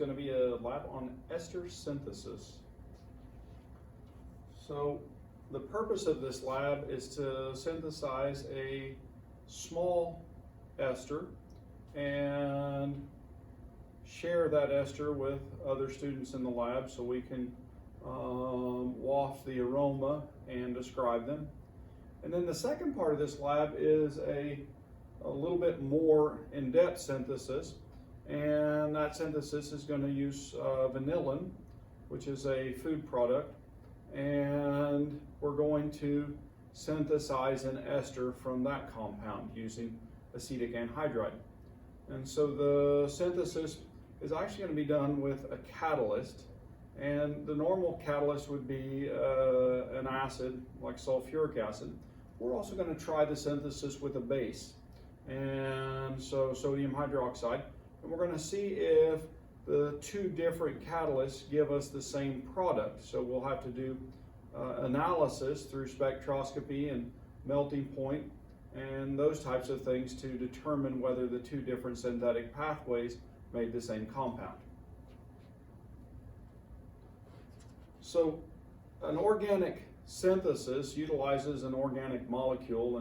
Going to be a lab on ester synthesis. So the purpose of this lab is to synthesize a small ester and share that ester with other students in the lab so we can waft the aroma and describe them. And then the second part of this lab is a little bit more in-depth synthesis. And that synthesis is going to use vanillin, which is a food product, and we're going to synthesize an ester from that compound using acetic anhydride. And so the synthesis is actually going to be done with a catalyst, and the normal catalyst would be an acid like sulfuric acid. We're also going to try the synthesis with a base, and so sodium hydroxide. And we're going to see if the two different catalysts give us the same product. So we'll have to do analysis through spectroscopy and melting point and those types of things to determine whether the two different synthetic pathways made the same compound. So an organic synthesis utilizes an organic molecule,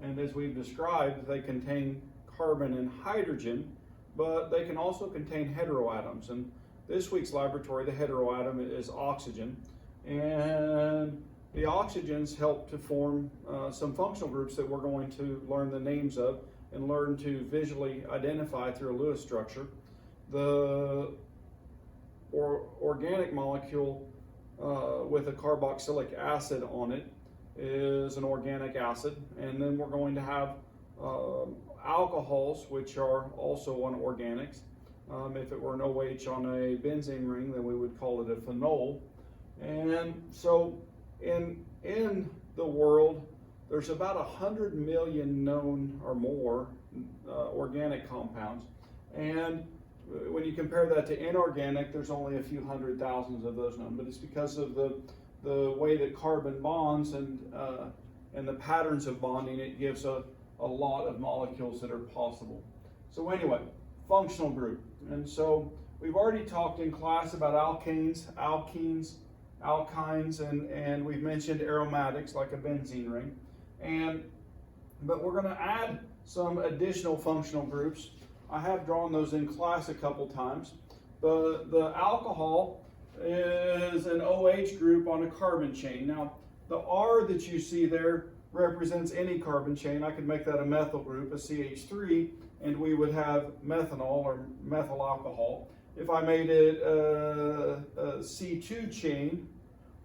and as we've described, they contain carbon and hydrogen, but they can also contain heteroatoms. And this week's laboratory, the heteroatom is oxygen, and the oxygens help to form some functional groups that we're going to learn the names of and learn to visually identify through a Lewis structure. The organic molecule with a carboxylic acid on it is an organic acid, and then we're going to have alcohols, which are also organics. If it were an OH on a benzene ring, then we would call it a phenol. And so in the world, there's about 100 million known or more organic compounds. And when you compare that to inorganic, there's only a few hundred thousands of those known. But it's because of the way that carbon bonds and the patterns of bonding, it gives a lot of molecules that are possible. So anyway, functional group. And so we've already talked in class about alkanes, alkenes, alkynes, and we've mentioned aromatics like a benzene ring. But we're going to add some additional functional groups. I have drawn those in class a couple times. The alcohol is an OH group on a carbon chain. Now, the R that you see there represents any carbon chain. I could make that a methyl group, a CH3, and we would have methanol or methyl alcohol. If I made it a C2 chain,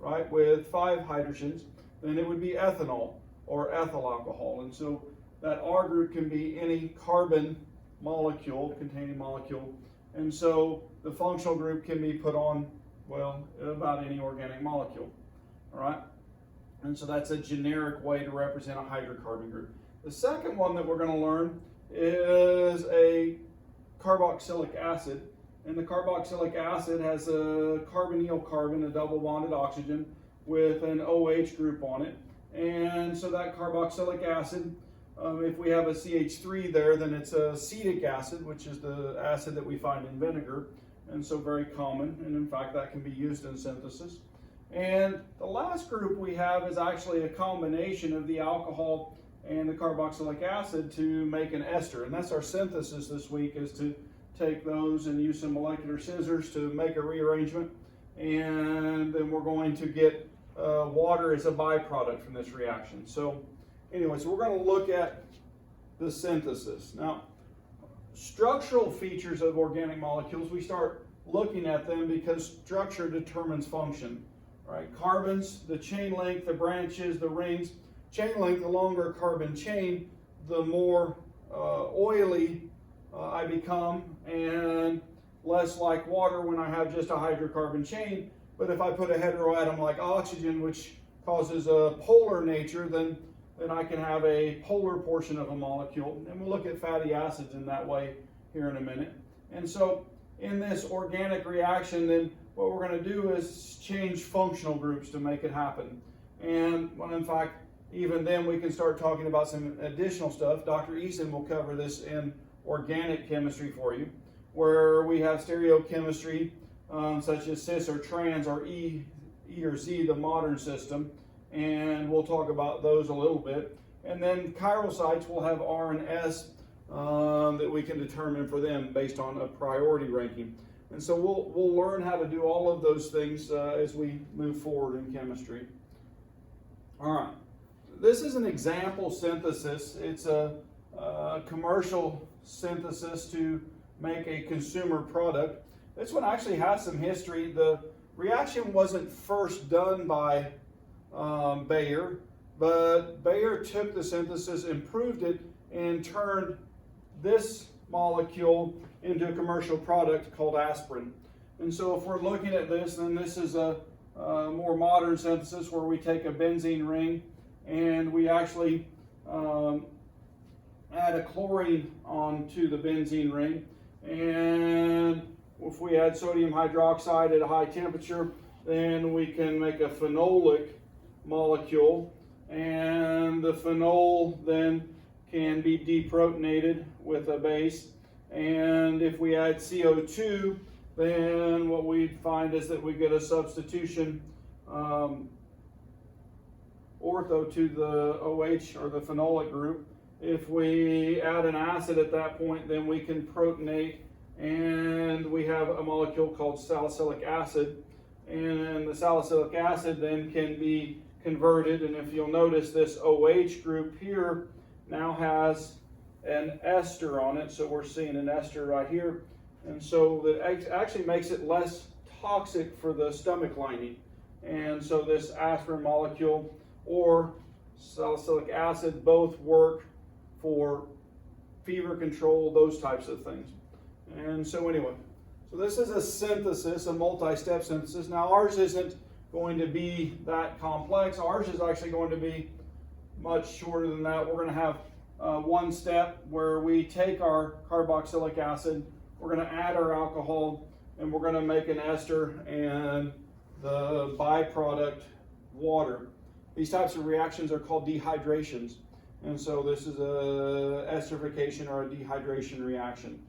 right, with 5 hydrogens, then it would be ethanol or ethyl alcohol. And so that R group can be any carbon molecule, containing molecule. And so the functional group can be put on, well, about any organic molecule, all right? And so that's a generic way to represent a hydrocarbon group. The second one that we're going to learn is a carboxylic acid. And the carboxylic acid has a carbonyl carbon, a double bonded oxygen, with an OH group on it. And so that carboxylic acid, if we have a CH3 there, then it's acetic acid, which is the acid that we find in vinegar. And so very common. And in fact, that can be used in synthesis. And the last group we have is actually a combination of the alcohol and the carboxylic acid to make an ester. And that's our synthesis this week, is to take those and use some molecular scissors to make a rearrangement. And then we're going to get water as a byproduct from this reaction. So anyway, so we're going to look at the synthesis. Now, structural features of organic molecules, we start looking at them because structure determines function. Right, carbons, the chain length, the branches, the rings. Chain length, the longer a carbon chain, the more oily I become, and less like water when I have just a hydrocarbon chain. But if I put a heteroatom like oxygen, which causes a polar nature, then I can have a polar portion of a molecule. And we'll look at fatty acids in that way here in a minute. And so in this organic reaction, then what we're going to do is change functional groups to make it happen. And well, in fact, even then we can start talking about some additional stuff. Dr. Eason will cover this in organic chemistry for you. where we have stereochemistry, such as cis or trans or E or Z, the modern system, and we'll talk about those a little bit. And then chiral sites will have R and S that we can determine for them based on a priority ranking. And so we'll learn how to do all of those things as we move forward in chemistry. All right, this is an example synthesis. It's a commercial synthesis to make a consumer product. This one actually has some history. The reaction wasn't first done by Bayer, but Bayer took the synthesis, improved it, and turned this molecule into a commercial product called aspirin. And so if we're looking at this, then this is a more modern synthesis where we take a benzene ring and we actually add a chlorine onto the benzene ring. And if we add sodium hydroxide at a high temperature, then we can make a phenolic molecule. And the phenol then can be deprotonated with a base. And if we add CO2, then what we find is that we get a substitution ortho to the OH or the phenolic group. If we add an acid at that point, then we can protonate, and we have a molecule called salicylic acid. And the salicylic acid then can be converted, and if you'll notice, this OH group here now has an ester on it, so we're seeing an ester right here, and so that actually makes it less toxic for the stomach lining. And so this aspirin molecule or salicylic acid both work for fever control, those types of things. And so anyway, so this is a synthesis, a multi-step synthesis. Now ours isn't going to be that complex. Ours is actually going to be much shorter than that. We're going to have one step where we take our carboxylic acid, we're going to add our alcohol, and we're going to make an ester and the byproduct water. These types of reactions are called dehydrations. And so this is a esterification or a dehydration reaction.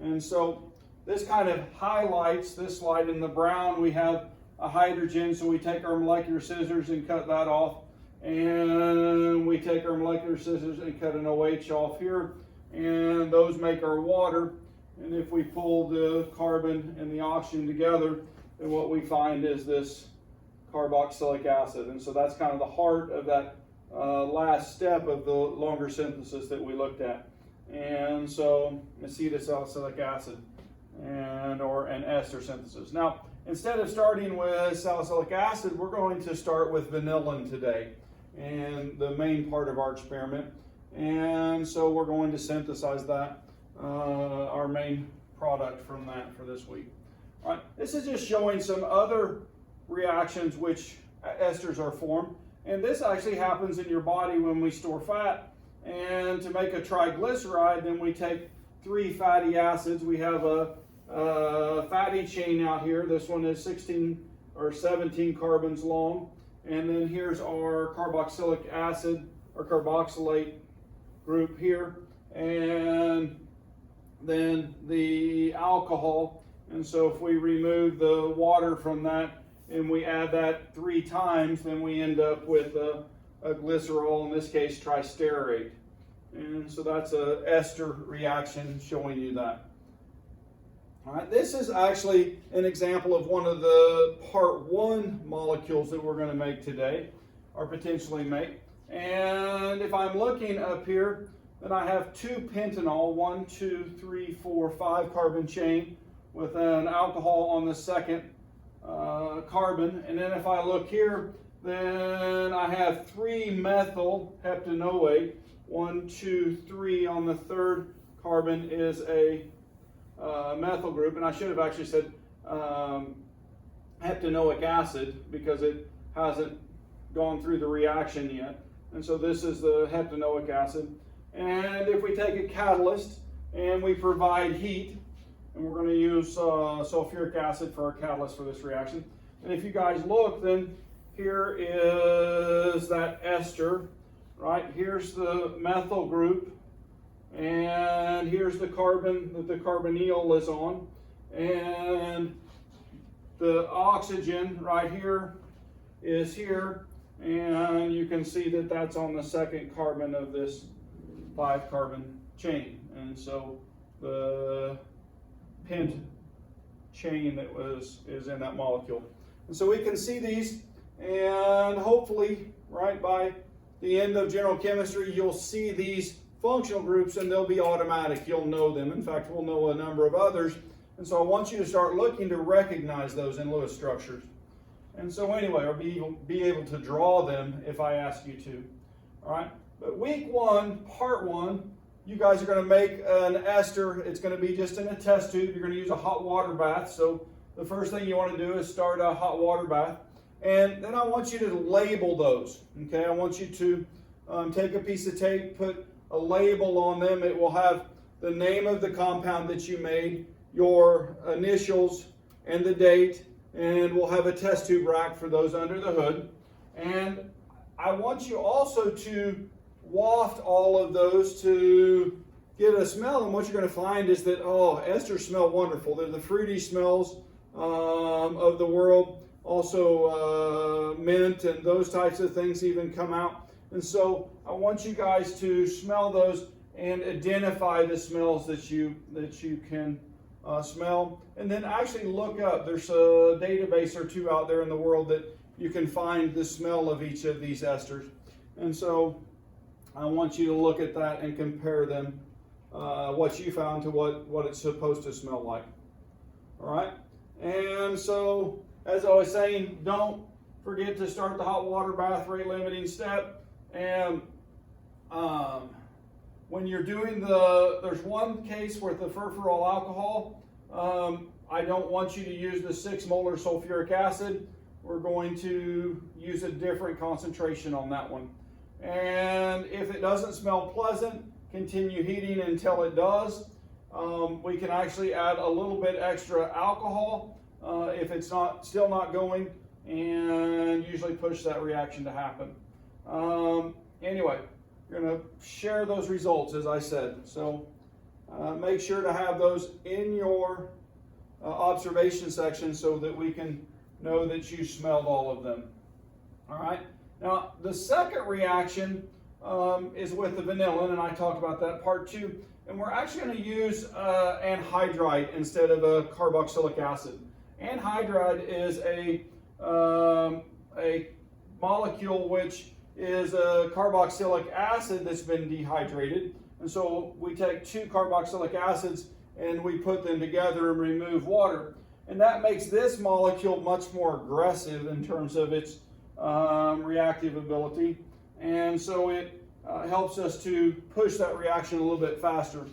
And so this kind of highlights this slide. In the brown we have a hydrogen, so we take our molecular scissors and cut that off. And we take our molecular scissors and cut an OH off here, and those make our water. And if we pull the carbon and the oxygen together, then what we find is this carboxylic acid. And so that's kind of the heart of that last step of the longer synthesis that we looked at. And so acetylsalicylic acid or an ester synthesis. Now, instead of starting with salicylic acid, we're going to start with vanillin today, and the main part of our experiment. And so we're going to synthesize that, our main product from that for this week. All right, this is just showing some other reactions which esters are formed. And this actually happens in your body when we store fat. And to make a triglyceride, then we take 3 fatty acids. We have a fatty chain out here. This one is 16 or 17 carbons long. And then here's our carboxylic acid or carboxylate group here. And then the alcohol. And so if we remove the water from that and we add that 3 times, then we end up with a glycerol, in this case tristearate. And so that's a ester reaction showing you that. All right, this is actually an example of one of the part 1 molecules that we're going to make today, or potentially make. And if I'm looking up here, then I have 2 pentanol, 1, 2, 3, 4, 5 carbon chain with an alcohol on the second carbon. And then if I look here, then I have 3 methyl heptanoate. 1, 2, 3 on the third carbon is a methyl group, and I should have actually said heptanoic acid because it hasn't gone through the reaction yet. And so this is the heptanoic acid. And if we take a catalyst and we provide heat, and we're going to use sulfuric acid for our catalyst for this reaction. And if you guys look, then here is that ester, right? Here's the methyl group, and here's the carbon that the carbonyl is on, and the oxygen right here is here, and you can see that that's on the second carbon of this 5-carbon chain. And so the pent chain that is in that molecule. And so we can see these, and hopefully, right, by the end of general chemistry, you'll see these functional groups and they'll be automatic. You'll know them. In fact, we'll know a number of others. And so I want you to start looking to recognize those in Lewis structures. And so anyway, or be able to draw them if I ask you to. All right. But week 1, part 1, you guys are going to make an ester. It's going to be just in a test tube. You're going to use a hot water bath. So the first thing you want to do is start a hot water bath. And then I want you to label those. Okay. I want you to take a piece of tape, put a label on them. It will have the name of the compound that you made, your initials, and the date, and we'll have a test tube rack for those under the hood. And I want you also to waft all of those to get a smell, and what you're going to find is that, oh, esters smell wonderful. They're the fruity smells of the world. Also mint and those types of things even come out. And so I want you guys to smell those and identify the smells that you can smell, and then actually look up. There's a database or two out there in the world that you can find the smell of each of these esters. And so I want you to look at that and compare them, what you found to what it's supposed to smell like. All right? And so, as I was saying, don't forget to start the hot water bath, rate limiting step. And when you're doing there's one case with the furfural alcohol. I don't want you to use the 6 molar sulfuric acid. We're going to use a different concentration on that one. And if it doesn't smell pleasant, continue heating until it does. We can actually add a little bit extra alcohol if it's still not going, and usually push that reaction to happen. Anyway, you're going to share those results, as I said. So make sure to have those in your observation section so that we can know that you smelled all of them. All right. Now, the second reaction is with the vanillin, and I talked about that part 2. And we're actually going to use anhydride instead of a carboxylic acid. Anhydride is a molecule which is a carboxylic acid that's been dehydrated. And so we take 2 carboxylic acids and we put them together and remove water. And that makes this molecule much more aggressive in terms of its reactive ability. And so it helps us to push that reaction a little bit faster,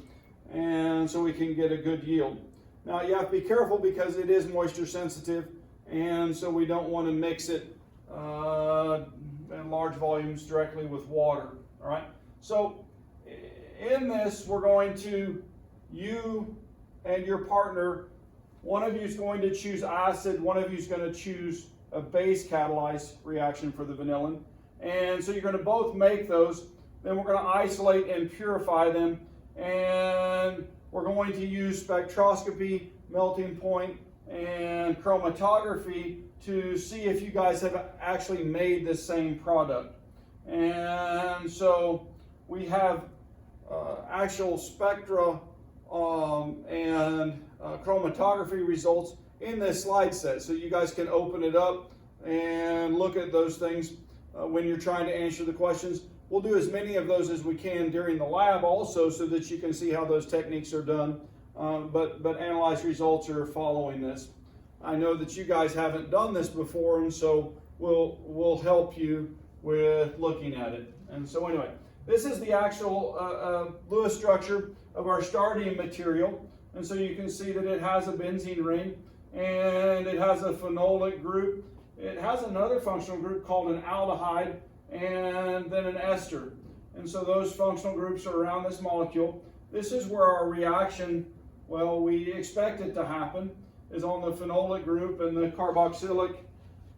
and so we can get a good yield. Now you have to be careful because it is moisture sensitive, and so we don't want to mix it in large volumes directly with water. All right. So in this, we're going to, you and your partner, one of you is going to choose acid, one of you is going to choose a base catalyzed reaction for the vanillin. And so you're going to both make those. Then we're going to isolate and purify them. And we're going to use spectroscopy, melting point, and chromatography to see if you guys have actually made the same product. And so we have actual spectra and chromatography results in this slide set. So you guys can open it up and look at those things when you're trying to answer the questions. We'll do as many of those as we can during the lab also so that you can see how those techniques are done. But analyzed results are following this. I know that you guys haven't done this before, and so we'll help you with looking at it. And so anyway, this is the actual Lewis structure of our starting material. And so you can see that it has a benzene ring, and it has a phenolic group. It has another functional group called an aldehyde, and then an ester. And so those functional groups are around this molecule. This is where our reaction, well, we expect it to happen, is on the phenolic group, and the carboxylic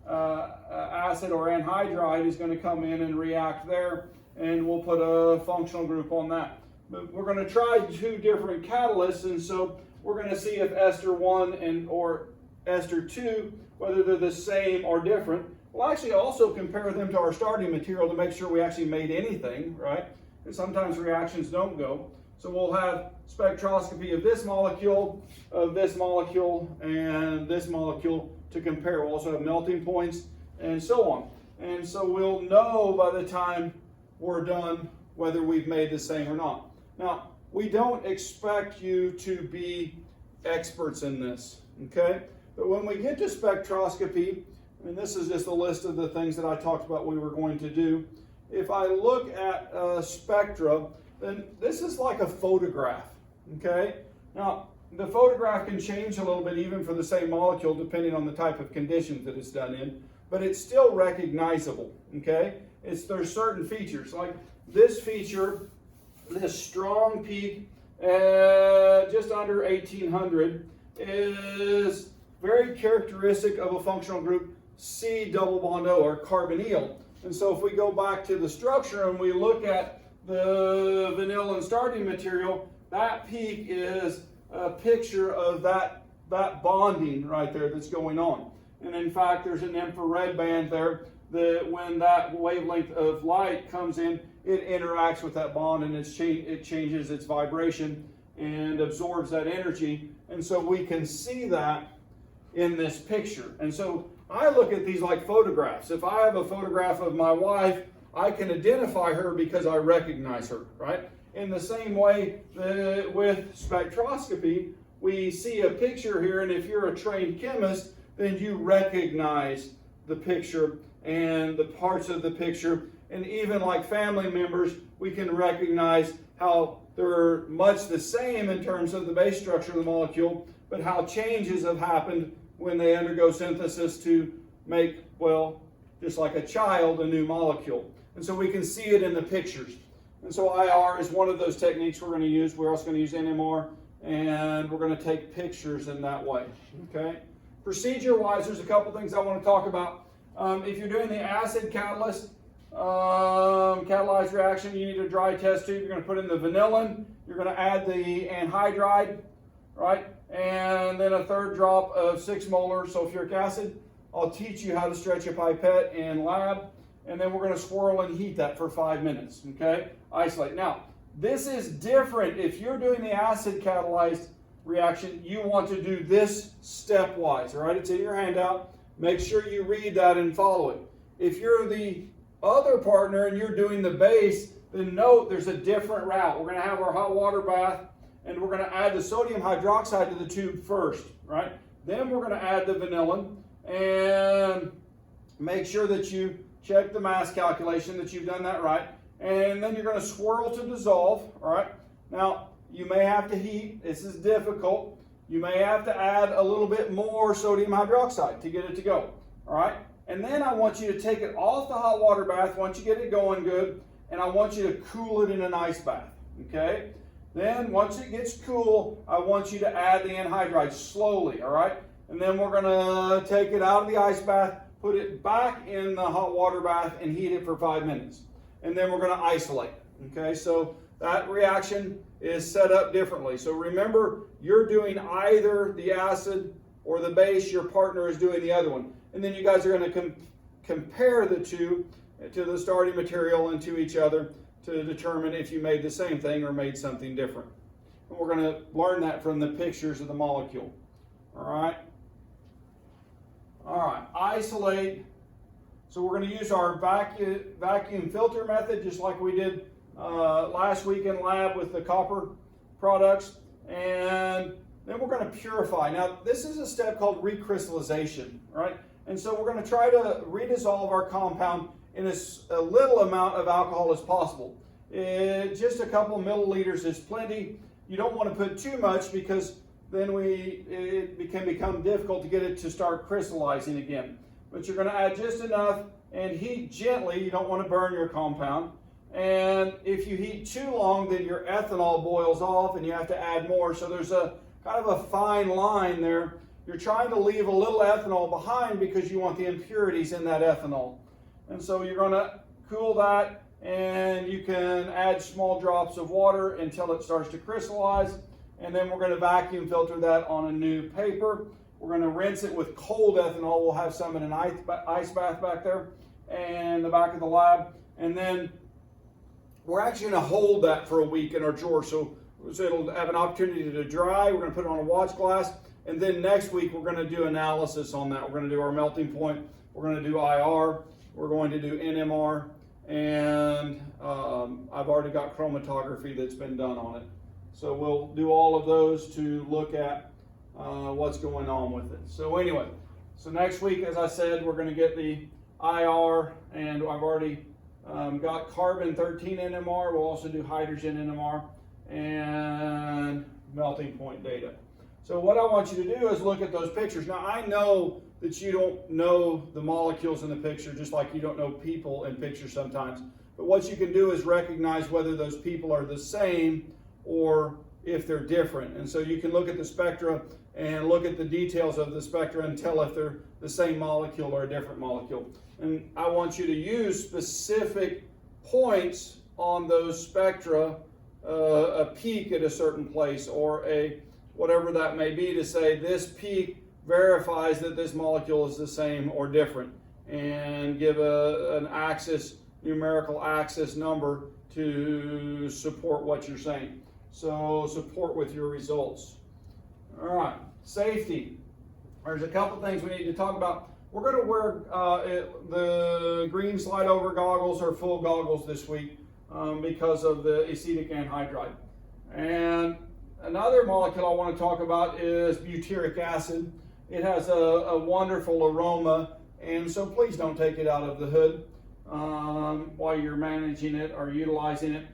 acid or anhydride is going to come in and react there, and we'll put a functional group on that. But we're going to try 2 different catalysts, and so we're going to see if Ester 1 or Ester 2, whether they're the same or different. We'll actually also compare them to our starting material to make sure we actually made anything, right? Because sometimes reactions don't go. So we'll have spectroscopy of this molecule, and this molecule to compare. We'll also have melting points and so on. And so we'll know by the time we're done whether we've made the same or not. Now, we don't expect you to be experts in this, okay? But when we get to spectroscopy, and this is just a list of the things that I talked about we were going to do. If I look at spectra, then this is like a photograph, okay? Now, the photograph can change a little bit even for the same molecule depending on the type of conditions that it's done in, but it's still recognizable, okay? There's certain features, like this feature, this strong peak just under 1800 is very characteristic of a functional group C double bond O, or carbonyl. And so if we go back to the structure and we look at the vanillin starting material, that peak is a picture of that bonding right there that's going on. And in fact, there's an infrared band there that when that wavelength of light comes in, it interacts with that bond and it changes its vibration and absorbs that energy. And so we can see that in this picture. And so I look at these like photographs. If I have a photograph of my wife, I can identify her because I recognize her, right? In the same way that with spectroscopy, we see a picture here, and if you're a trained chemist, then you recognize the picture and the parts of the picture. And even like family members, we can recognize how they're much the same in terms of the base structure of the molecule, but how changes have happened when they undergo synthesis to make, well, just like a child, a new molecule. And so we can see it in the pictures. And so IR is one of those techniques we're going to use. We're also going to use NMR, and we're going to take pictures in that way, okay? Procedure-wise, there's a couple things I want to talk about. If you're doing the acid catalyst, catalyzed reaction, you need a dry test tube. You're going to put in the vanillin. You're going to add the anhydride, right? And then a 3rd drop of 6 molar sulfuric acid. I'll teach you how to stretch a pipette in lab. And then we're going to swirl and heat that for 5 minutes, okay? Isolate. Now, this is different. If you're doing the acid catalyzed reaction, you want to do this stepwise, all right? It's in your handout. Make sure you read that and follow it. If you're the other partner and you're doing the base, then note there's a different route. We're going to have our hot water bath, and we're going to add the sodium hydroxide to the tube first, right? Then we're going to add the vanillin, and make sure that you check the mass calculation, that you've done that right. And then you're going to swirl to dissolve, all right? Now, you may have to heat. This is difficult. You may have to add a little bit more sodium hydroxide to get it to go, all right? And then I want you to take it off the hot water bath once you get it going good, and I want you to cool it in an ice bath, okay? Then once it gets cool, I want you to add the anhydride slowly, all right? And then we're going to take it out of the ice bath, put it back in the hot water bath, and heat it for 5 minutes. And then we're going to isolate, okay? So that reaction is set up differently. So remember, you're doing either the acid or the base, your partner is doing the other one. And then you guys are going to compare the two to the starting material and to each other to determine if you made the same thing or made something different. And we're going to learn that from the pictures of the molecule. All right? All right, isolate. So we're going to use our vacuum filter method, just like we did last week in lab with the copper products. And then we're going to purify. Now, this is a step called recrystallization, right? And so we're going to try to redissolve our compound in a little amount of alcohol as possible. Just a couple milliliters is plenty. You don't want to put too much because then it can become difficult to get it to start crystallizing again. But you're going to add just enough and heat gently. You don't want to burn your compound. And if you heat too long, then your ethanol boils off and you have to add more. So there's a kind of a fine line there. You're trying to leave a little ethanol behind because you want the impurities in that ethanol. And so you're going to cool that and you can add small drops of water until it starts to crystallize, and then we're going to vacuum filter that on a new paper. We're going to rinse it with cold ethanol. We'll have some in an ice bath back there and the back of the lab, and then we're actually going to hold that for a week in our drawer, so it'll have an opportunity to dry. We're going to put it on a watch glass, and then next week we're going to do analysis on that. We're going to do our melting point, we're going to do IR, we're going to do NMR, and I've already got chromatography that's been done on it. So we'll do all of those to look at what's going on with it. So anyway, so next week, as I said, we're going to get the IR, and I've already got carbon-13 NMR. We'll also do hydrogen NMR and melting point data. So what I want you to do is look at those pictures. Now I know that you don't know the molecules in the picture, just like you don't know people in pictures sometimes. But what you can do is recognize whether those people are the same or if they're different. And so you can look at the spectra and look at the details of the spectra and tell if they're the same molecule or a different molecule. And I want you to use specific points on those spectra, a peak at a certain place or a whatever that may be, to say this peak verifies that this molecule is the same or different, and give an axis, numerical axis number to support what you're saying. So support with your results. All right, safety. There's a couple things we need to talk about. We're going to wear the green slide over goggles or full goggles this week because of the acetic anhydride. And another molecule I want to talk about is butyric acid. It has a wonderful aroma, and so please don't take it out of the hood while you're managing it or utilizing it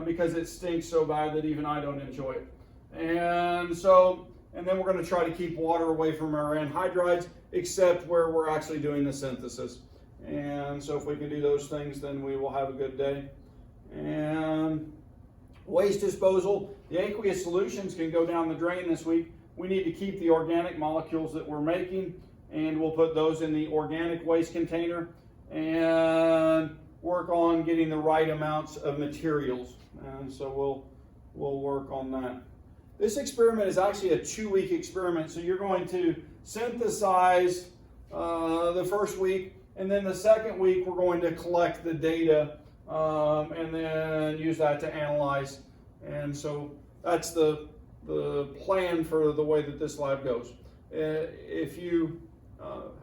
because it stinks so bad that even I don't enjoy it. And then we're going to try to keep water away from our anhydrides, except where we're actually doing the synthesis. And so if we can do those things, then we will have a good day. And waste disposal, the aqueous solutions can go down the drain this week. We need to keep the organic molecules that we're making, and we'll put those in the organic waste container and work on getting the right amounts of materials. And so we'll work on that. This experiment is actually a 2-week experiment, so you're going to synthesize the first week, and then the second week we're going to collect the data and then use that to analyze. And so that's the plan for the way that this lab goes. If you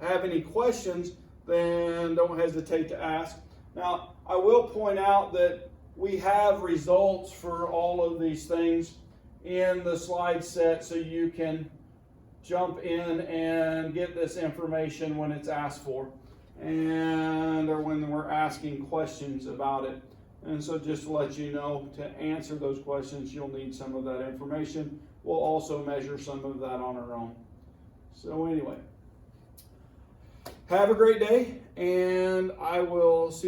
have any questions, then don't hesitate to ask. Now, I will point out that we have results for all of these things in the slide set, so you can jump in and get this information when it's asked for, or when we're asking questions about it. And so just to let you know, to answer those questions, you'll need some of that information. We'll also measure some of that on our own. So anyway, have a great day, and I will see you.